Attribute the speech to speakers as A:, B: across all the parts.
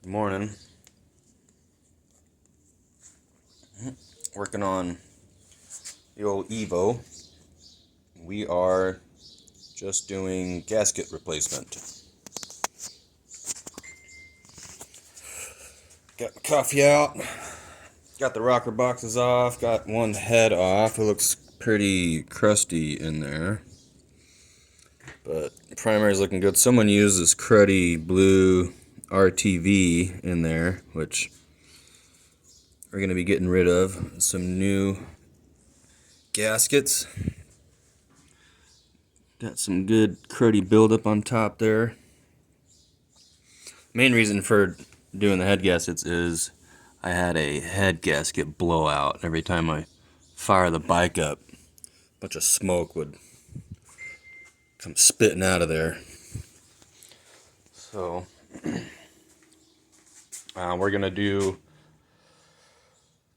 A: Good morning. Working on the old Evo. We are just doing gasket replacement. Got my coffee out. Got the rocker boxes off. Got one head off. It looks pretty crusty in there. But the primary is looking good. Someone used this cruddy blue RTV in there, which we're going to be getting rid of. Some new gaskets. Got some good cruddy buildup on top there. Main reason for doing the head gaskets is I had a head gasket blowout. Every time I fire the bike up, a bunch of smoke would come spitting out of there. So we're gonna do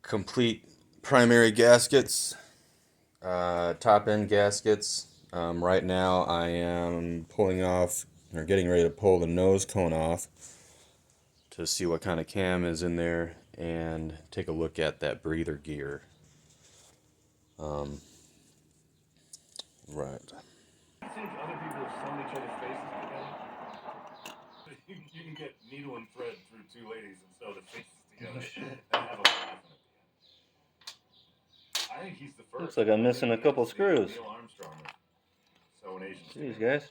A: complete primary gaskets, top end gaskets. Right now I am pulling off, or getting ready to pull the nose cone off to see what kind of cam is in there and take a look at that breather gear. Right.
B: I think other people have sewn each other's faces together. You can get needle and thread through two ladies and sew their faces together and have a laugh at the end. I think he's the first.
C: Looks like I'm missing a couple screws.
B: Neil Armstrong sewing Asians
C: Jeez,
B: together.
C: guys.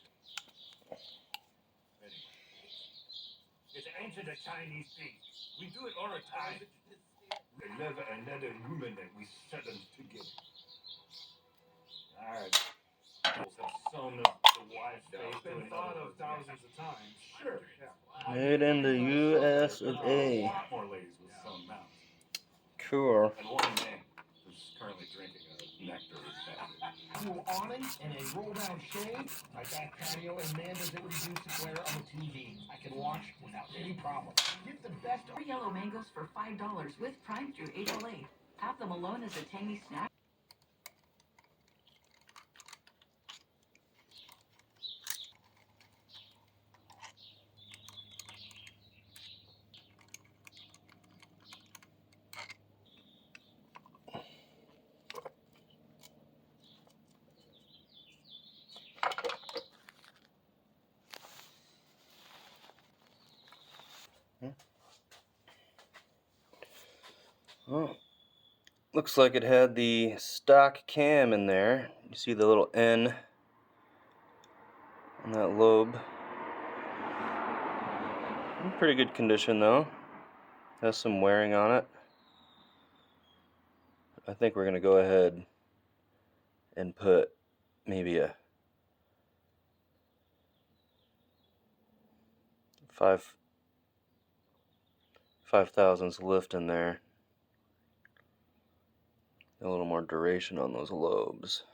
B: It's ancient Chinese thing. We do it all the time. They never another woman that we set them together. All right. Have sewn the wife's face. It's been thought of thousands of times. Sure. Yeah.
C: Made in the U.S. of A.
B: A lot more ladies with sewn mouths.
C: Cool.
B: And one man who's currently drinking a nectar.
D: Cool awning and a roll-down shade. My back patio and Amanda's reduced to glare on the TV. I can watch without any problem. Get the best.
E: 3 yellow mangoes for $5 with Prime through April 8th. Have them alone as a tangy snack.
C: Well, looks like it had the stock cam in there. You see the little N on that lobe. In pretty good condition though. Has some wearing on it. I think we're gonna go ahead and put maybe a 5/1000 lift in there. A little more duration on those lobes.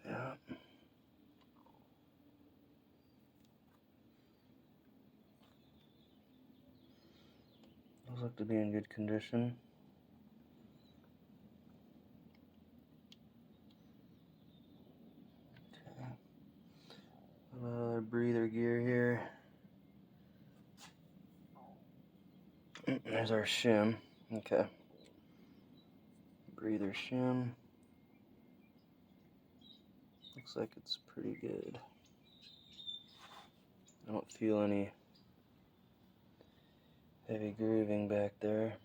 C: Yeah. Those look to be in good condition. Okay. Another breather gear here. There's our shim. Okay. Breather shim. Looks like it's pretty good. I don't feel any heavy grooving back there.